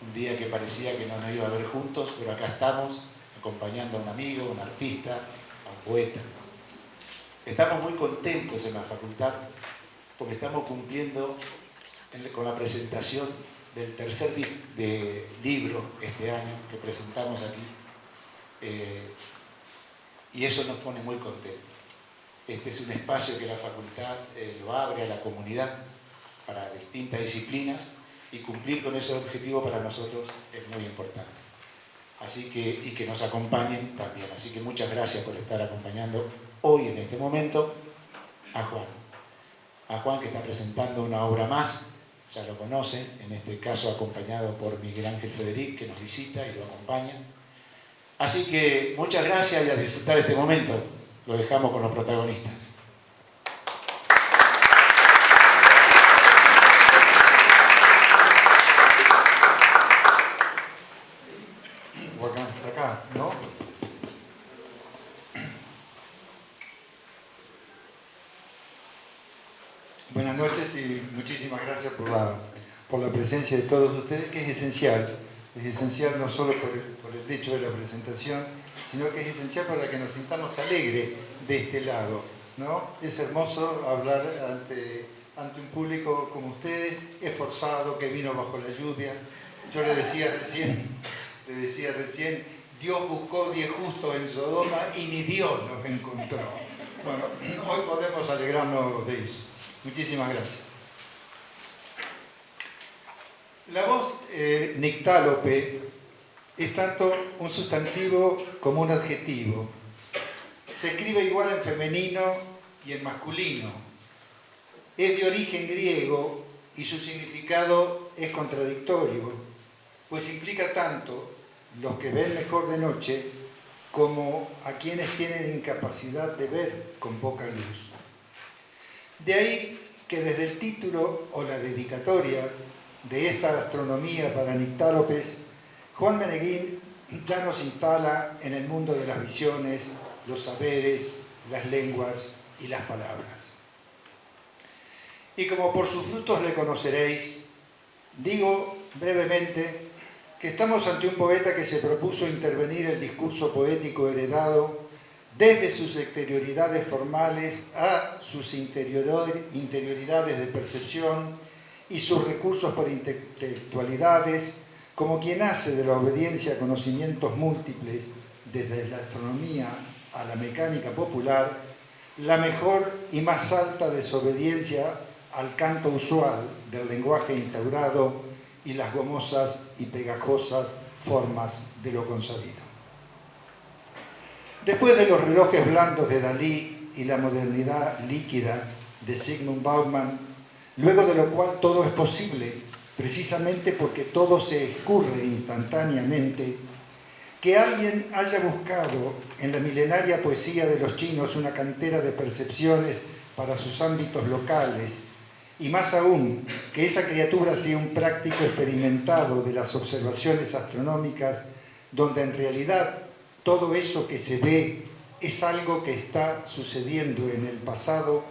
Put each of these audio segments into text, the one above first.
un día que parecía que no nos iba a ver juntos, pero acá estamos, acompañando a un amigo, un artista, a un poeta. Estamos muy contentos en la facultad porque estamos cumpliendo con la presentación del tercer libro este año que presentamos aquí, y eso nos pone muy contentos. Este es un espacio que la facultad lo abre a la comunidad para distintas disciplinas, y cumplir con ese objetivo para nosotros es muy importante. Así que, y que nos acompañen también. Así que muchas gracias por estar acompañando hoy, en este momento, a Juan. A Juan, que está presentando una obra más, ya lo conocen, en este caso acompañado por Miguel Ángel Federic, que nos visita y lo acompaña. Así que muchas gracias y a disfrutar este momento. Lo dejamos con los protagonistas. Acá, ¿no? Buenas noches y muchísimas gracias por la presencia de todos ustedes, que es esencial no solo por el hecho de la presentación, sino que es esencial para que nos sintamos alegres de este lado, ¿no? Es hermoso hablar ante un público como ustedes, esforzado, que vino bajo la lluvia. Yo le decía recién, Dios buscó 10 justos en Sodoma y ni Dios los encontró. Bueno, hoy podemos alegrarnos de eso. Muchísimas gracias. La voz nictálope es tanto un sustantivo como un adjetivo. Se escribe igual en femenino y en masculino. Es de origen griego y su significado es contradictorio, pues implica tanto los que ven mejor de noche como a quienes tienen incapacidad de ver con poca luz. De ahí que desde el título o la dedicatoria de esta astronomía para nictálopes, Juan Meneguín ya nos instala en el mundo de las visiones, los saberes, las lenguas y las palabras. Y como por sus frutos le conoceréis, digo brevemente que estamos ante un poeta que se propuso intervenir el discurso poético heredado desde sus exterioridades formales a sus interioridades de percepción y sus recursos por intelectualidades, como quien hace de la obediencia a conocimientos múltiples, desde la astronomía a la mecánica popular, la mejor y más alta desobediencia al canto usual del lenguaje instaurado y las gomosas y pegajosas formas de lo consabido. Después de los relojes blandos de Dalí y la modernidad líquida de Zygmunt Bauman, luego de lo cual todo es posible, precisamente porque todo se escurre instantáneamente, que alguien haya buscado en la milenaria poesía de los chinos una cantera de percepciones para sus ámbitos locales, y más aún, que esa criatura sea un práctico experimentado de las observaciones astronómicas, donde en realidad todo eso que se ve es algo que está sucediendo en el pasado,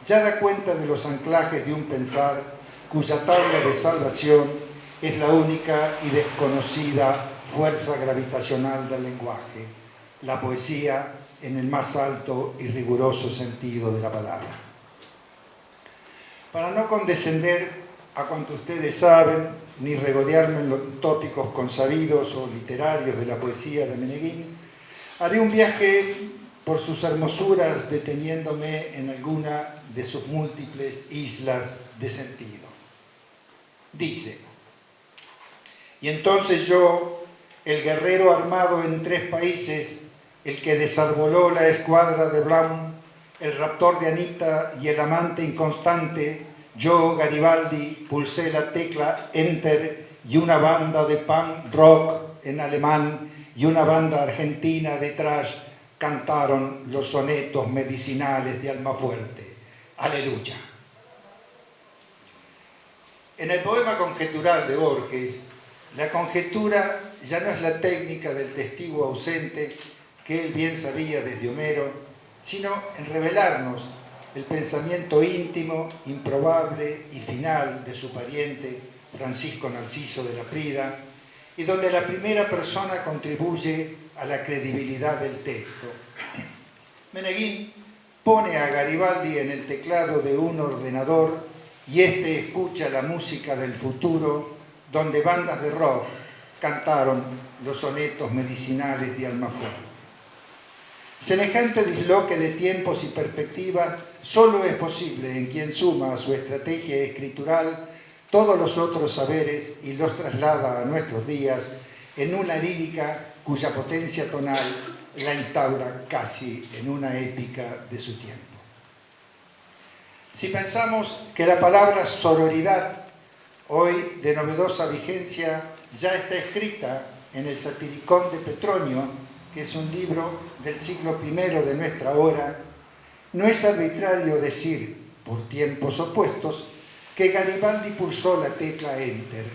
ya da cuenta de los anclajes de un pensar cuya tabla de salvación es la única y desconocida fuerza gravitacional del lenguaje, la poesía en el más alto y riguroso sentido de la palabra. Para no condescender a cuanto ustedes saben, ni regodearme en los tópicos consabidos o literarios de la poesía de Meneguín, haré un viaje por sus hermosuras deteniéndome en alguna de sus múltiples islas de sentido. Dice: y entonces yo, el guerrero armado en 3 países, el que desarboló la escuadra de Blanc, el raptor de Anita y el amante inconstante, yo, Garibaldi, pulsé la tecla Enter y una banda de punk rock en alemán y una banda argentina de thrash cantaron los sonetos medicinales de Almafuerte. Aleluya. En el poema conjetural de Borges, la conjetura ya no es la técnica del testigo ausente que él bien sabía desde Homero, sino en revelarnos el pensamiento íntimo, improbable y final de su pariente Francisco Narciso de la Prida, y donde la primera persona contribuye a la credibilidad del texto. Meneguín pone a Garibaldi en el teclado de un ordenador y éste escucha la música del futuro, donde bandas de rock cantaron los sonetos medicinales de Almafuerte. Semejante disloque de tiempos y perspectivas solo es posible en quien suma a su estrategia escritural todos los otros saberes y los traslada a nuestros días en una lírica cuya potencia tonal la instaura casi en una épica de su tiempo. Si pensamos que la palabra sororidad, hoy de novedosa vigencia, ya está escrita en el Satiricón de Petronio, que es un libro del siglo I de nuestra hora, no es arbitrario decir, por tiempos opuestos, que Garibaldi pulsó la tecla Enter.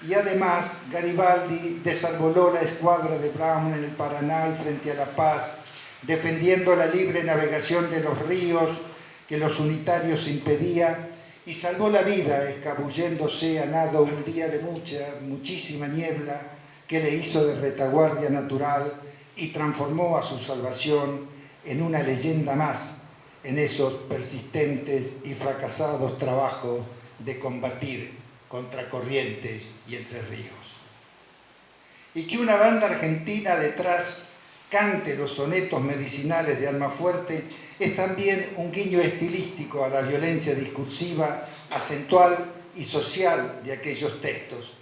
Y además, Garibaldi desarboló la escuadra de Brown en el Paraná y frente a La Paz, defendiendo la libre navegación de los ríos que los unitarios impedían, y salvó la vida escabulléndose a nado un día de muchísima niebla que le hizo de retaguardia natural y transformó a su salvación en una leyenda más en esos persistentes y fracasados trabajos de combatir contra corrientes y entre ríos. Y que una banda argentina detrás cante los sonetos medicinales de Almafuerte es también un guiño estilístico a la violencia discursiva, acentual y social de aquellos textos.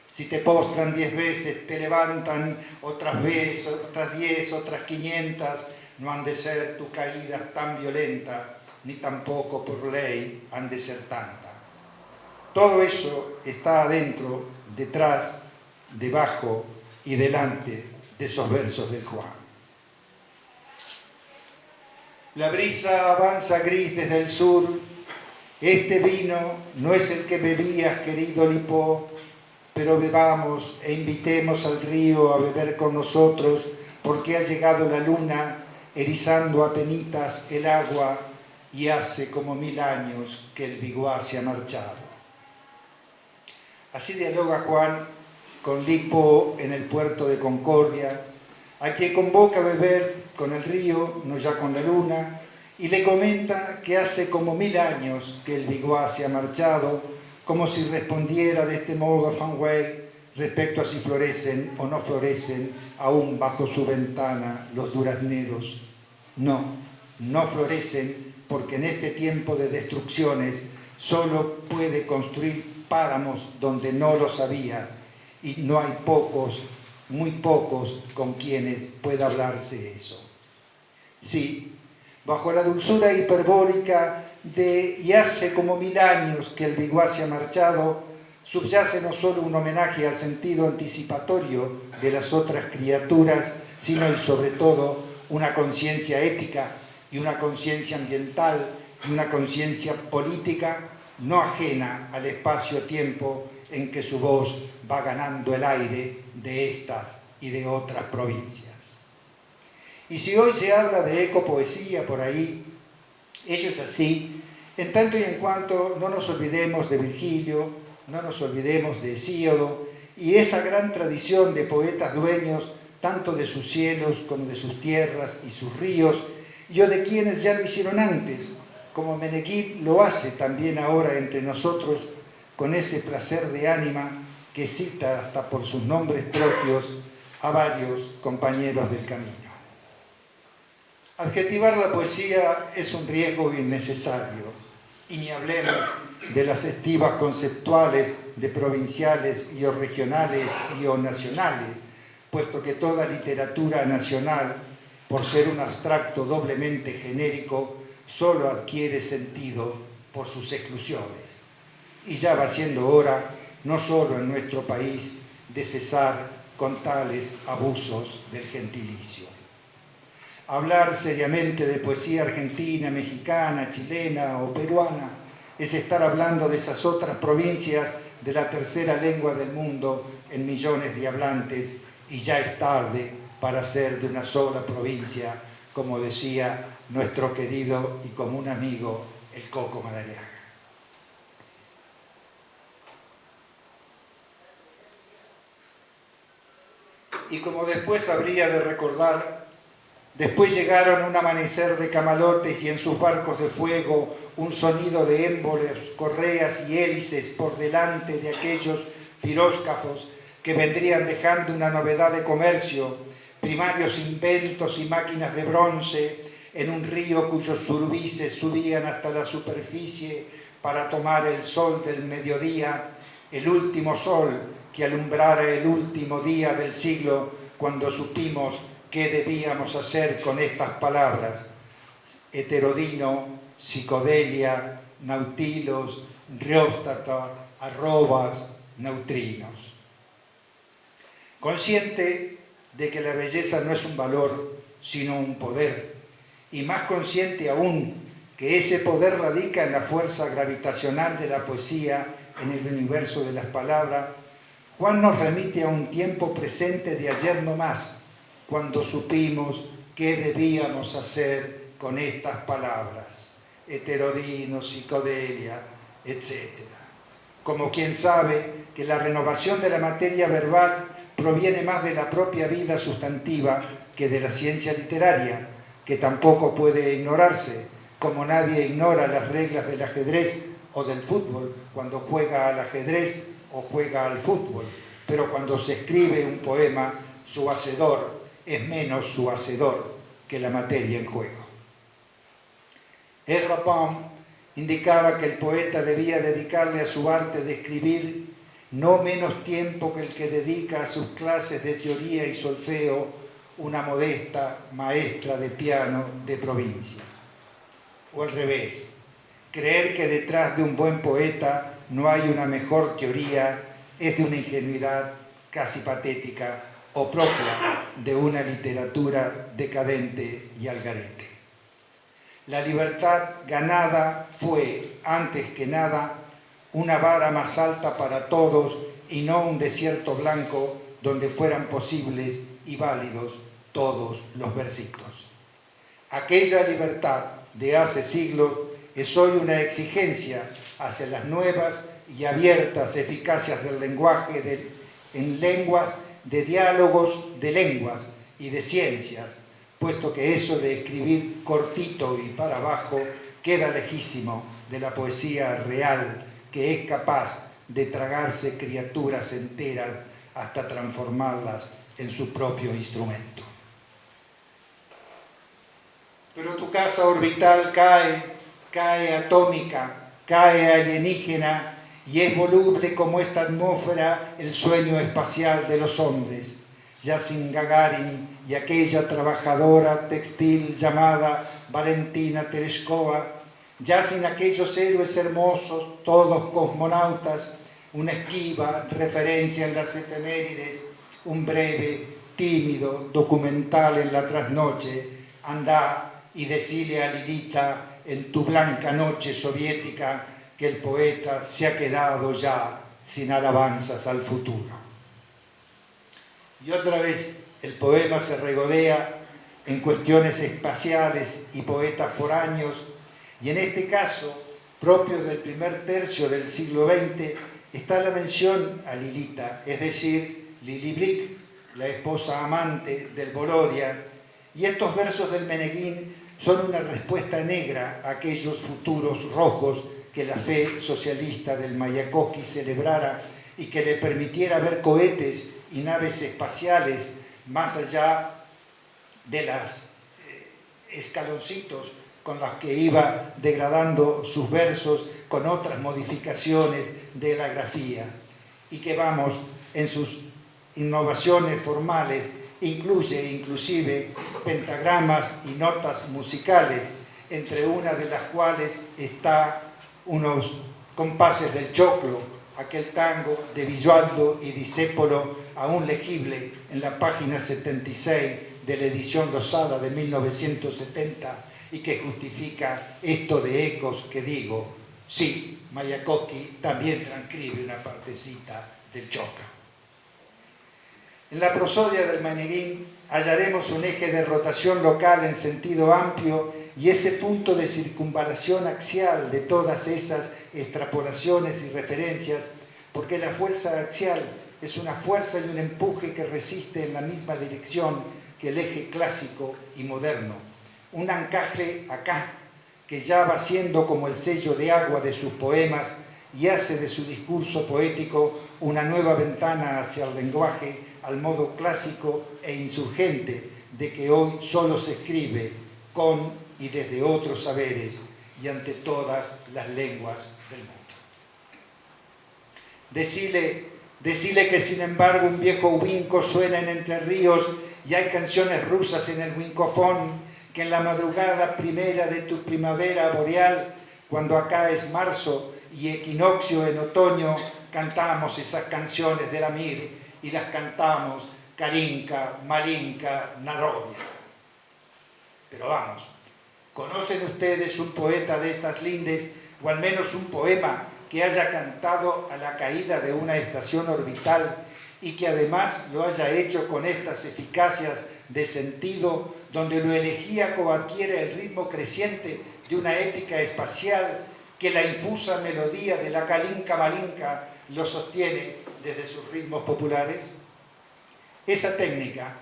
Si te postran 10 veces, te levantan otras 10, otras 500, no han de ser tus caídas tan violentas, ni tampoco por ley han de ser tantas. Todo eso está adentro, detrás, debajo y delante de esos versos del Juan. La brisa avanza gris desde el sur. Este vino no es el que bebías, querido Lipó, pero bebamos e invitemos al río a beber con nosotros, porque ha llegado la luna, erizando a penitas el agua, y hace como 1000 años que el Biguá se ha marchado. Así dialoga Juan con Lipo en el puerto de Concordia, a quien convoca a beber con el río, no ya con la luna, y le comenta que hace como 1000 años que el Biguá se ha marchado, como si respondiera de este modo a Fanwell respecto a si florecen o no florecen aún bajo su ventana los durazneros. No, no florecen porque en este tiempo de destrucciones solo puede construir páramos donde no los había, y no hay pocos, muy pocos, con quienes pueda hablarse eso. Sí, bajo la dulzura hiperbórica de y hace como 1000 años que el Biguá se ha marchado, subyace no solo un homenaje al sentido anticipatorio de las otras criaturas, sino y sobre todo una conciencia ética y una conciencia ambiental y una conciencia política no ajena al espacio-tiempo en que su voz va ganando el aire de estas y de otras provincias. Y si hoy se habla de ecopoesía por ahí, ello es así, en tanto y en cuanto no nos olvidemos de Virgilio, no nos olvidemos de Hesíodo y esa gran tradición de poetas dueños tanto de sus cielos como de sus tierras y sus ríos, y o de quienes ya lo hicieron antes, como Meneguín lo hace también ahora entre nosotros, con ese placer de ánima que cita hasta por sus nombres propios a varios compañeros del camino. Adjetivar la poesía es un riesgo innecesario, y ni hablemos de las estivas conceptuales de provinciales y o regionales y o nacionales, puesto que toda literatura nacional, por ser un abstracto doblemente genérico, solo adquiere sentido por sus exclusiones. Y ya va siendo hora, no solo en nuestro país, de cesar con tales abusos del gentilicio. Hablar seriamente de poesía argentina, mexicana, chilena o peruana es estar hablando de esas otras provincias de la tercera lengua del mundo en millones de hablantes, y ya es tarde para ser de una sola provincia, como decía nuestro querido y común amigo, el Coco Madariaga. Y como después habría de recordar, después llegaron un amanecer de camalotes y en sus barcos de fuego un sonido de émboles, correas y hélices por delante de aquellos piróscafos que vendrían dejando una novedad de comercio, primarios inventos y máquinas de bronce en un río cuyos surbices subían hasta la superficie para tomar el sol del mediodía, el último sol que alumbrara el último día del siglo, cuando supimos qué debíamos hacer con estas palabras: heterodino, psicodelia, nautilos, rióstata, arrobas, neutrinos. Consciente de que la belleza no es un valor, sino un poder, y más consciente aún que ese poder radica en la fuerza gravitacional de la poesía en el universo de las palabras, Juan nos remite a un tiempo presente de ayer no más, cuando supimos qué debíamos hacer con estas palabras: heterodino, psicodelia, etc. Como quien sabe que la renovación de la materia verbal proviene más de la propia vida sustantiva que de la ciencia literaria, que tampoco puede ignorarse, como nadie ignora las reglas del ajedrez o del fútbol cuando juega al ajedrez o juega al fútbol, pero cuando se escribe un poema, su hacedor es menos su hacedor que la materia en juego. Ezra Pound indicaba que el poeta debía dedicarle a su arte de escribir no menos tiempo que el que dedica a sus clases de teoría y solfeo una modesta maestra de piano de provincia. O al revés, creer que detrás de un buen poeta no hay una mejor teoría es de una ingenuidad casi patética o propia de una literatura decadente y al garete. La libertad ganada fue, antes que nada, una vara más alta para todos y no un desierto blanco donde fueran posibles y válidos todos los versitos. Aquella libertad de hace siglos es hoy una exigencia hacia las nuevas y abiertas eficacias del lenguaje en lenguas, de diálogos de lenguas y de ciencias, puesto que eso de escribir cortito y para abajo queda lejísimo de la poesía real, que es capaz de tragarse criaturas enteras hasta transformarlas en su propio instrumento. Pero tu casa orbital cae atómica, cae alienígena, y es voluble como esta atmósfera el sueño espacial de los hombres. Yacine Gagarin y aquella trabajadora textil llamada Valentina Tereshkova, yacen aquellos héroes hermosos, todos cosmonautas, una esquiva referencia en las efemérides, un breve, tímido documental en la trasnoche. Andá y decile a Lilita en tu blanca noche soviética que el poeta se ha quedado ya sin alabanzas al futuro. Y otra vez el poema se regodea en cuestiones espaciales y poetas foráneos, y en este caso, propio del primer tercio del siglo XX, está la mención a Lilita, es decir, Lili Brick, la esposa amante del Volodia, y estos versos del Meneguín son una respuesta negra a aquellos futuros rojos que la fe socialista del Mayakovsky celebrara y que le permitiera ver cohetes y naves espaciales más allá de las escaloncitos con las que iba degradando sus versos con otras modificaciones de la grafía, y que vamos, en sus innovaciones formales, inclusive pentagramas y notas musicales, entre una de las cuales está unos compases del choclo, aquel tango de Visualdo y Discépolo, aún legible en la página 76 de la edición rosada de 1970, y que justifica esto de ecos que digo. Sí, Mayakovsky también transcribe una partecita del choclo. En la prosodia del Meneguín hallaremos un eje de rotación local en sentido amplio y ese punto de circunvalación axial de todas esas extrapolaciones y referencias, porque la fuerza axial es una fuerza y un empuje que resiste en la misma dirección que el eje clásico y moderno. Un anclaje acá, que ya va siendo como el sello de agua de sus poemas y hace de su discurso poético una nueva ventana hacia el lenguaje al modo clásico e insurgente de que hoy solo se escribe con y desde otros saberes y ante todas las lenguas del mundo. Decile que sin embargo un viejo huinco suena en Entre Ríos y hay canciones rusas en el huincofón, que en la madrugada primera de tu primavera boreal, cuando acá es marzo y equinoccio en otoño, cantamos esas canciones de la Mir y las cantamos Kalinka, Malinka, Narodia. Pero vamos, ¿conocen ustedes un poeta de estas lindes, o al menos un poema que haya cantado a la caída de una estación orbital y que además lo haya hecho con estas eficacias de sentido, donde lo elegíaco adquiere el ritmo creciente de una épica espacial que la infusa melodía de la Kalinka Malinka lo sostiene desde sus ritmos populares? Esa técnica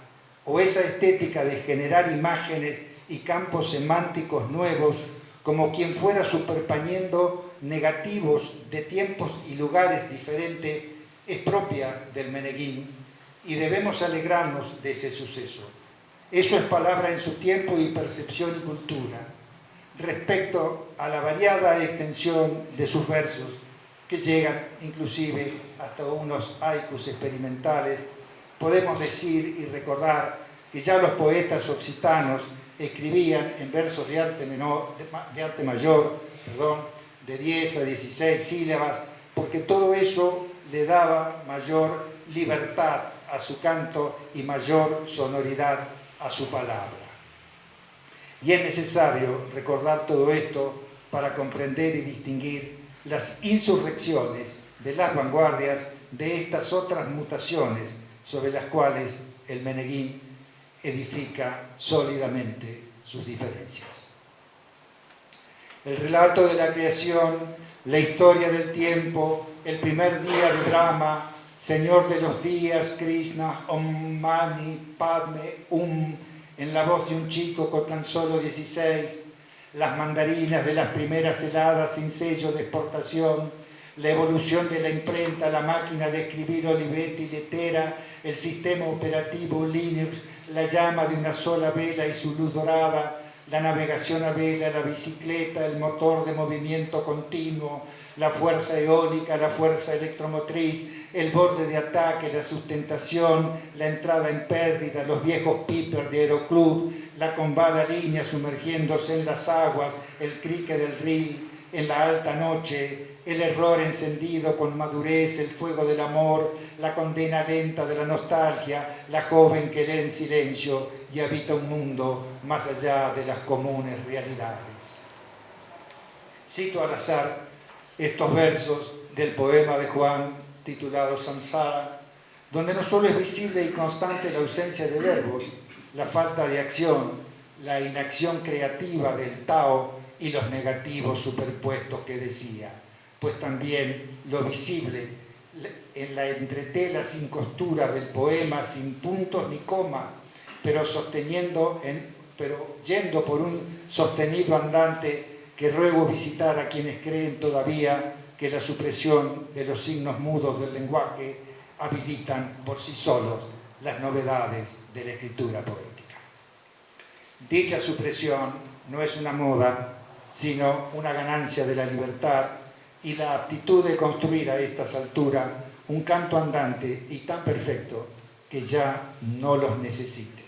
o esa estética de generar imágenes y campos semánticos nuevos, como quien fuera superponiendo negativos de tiempos y lugares diferentes, es propia del Meneguín y debemos alegrarnos de ese suceso. Eso es palabra en su tiempo y percepción y cultura. Respecto a la variada extensión de sus versos, que llegan inclusive hasta unos haikus experimentales, podemos decir y recordar que ya los poetas occitanos escribían en versos de arte mayor, de 10 a 16 sílabas, porque todo eso le daba mayor libertad a su canto y mayor sonoridad a su palabra. Y es necesario recordar todo esto para comprender y distinguir las insurrecciones de las vanguardias de estas otras mutaciones sobre las cuales el Meneguín edifica sólidamente sus diferencias. El relato de la creación, la historia del tiempo, el primer día de Brahma, Señor de los días, Krishna, Om Mani Padme en la voz de un chico con tan solo 16, las mandarinas de las primeras heladas sin sello de exportación, la evolución de la imprenta, la máquina de escribir Olivetti letera, el sistema operativo Linux, la llama de una sola vela y su luz dorada, la navegación a vela, la bicicleta, el motor de movimiento continuo, la fuerza eólica, la fuerza electromotriz, el borde de ataque, la sustentación, la entrada en pérdida, los viejos pipers de Aeroclub, la combada línea sumergiéndose en las aguas, el crique del reel en la alta noche, el error encendido con madurez, el fuego del amor, la condena lenta de la nostalgia, la joven que lee en silencio y habita un mundo más allá de las comunes realidades. Cito al azar estos versos del poema de Juan titulado Samsara, donde no solo es visible y constante la ausencia de verbos, la falta de acción, la inacción creativa del Tao y los negativos superpuestos que decía, pues también lo visible en la entretela sin costura del poema, sin puntos ni coma, pero yendo por un sostenido andante que ruego visitar a quienes creen todavía que la supresión de los signos mudos del lenguaje habilitan por sí solos las novedades de la escritura poética. Dicha supresión no es una moda, sino una ganancia de la libertad y la aptitud de construir a estas alturas un canto andante y tan perfecto que ya no los necesite.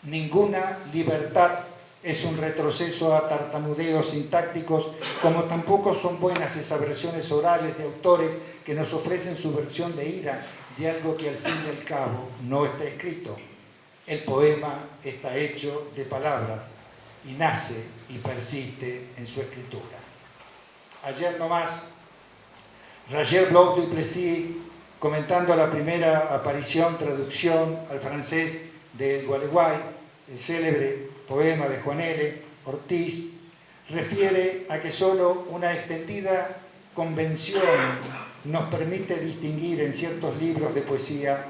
Ninguna libertad es un retroceso a tartamudeos sintácticos, como tampoco son buenas esas versiones orales de autores que nos ofrecen su versión leída de algo que al fin y al cabo no está escrito. El poema está hecho de palabras y nace y persiste en su escritura. Ayer nomás, Roger Bloch Duplessis, comentando la primera aparición, traducción al francés del Gualeguay, el célebre poema de Juan L. Ortiz, refiere a que solo una extendida convención nos permite distinguir en ciertos libros de poesía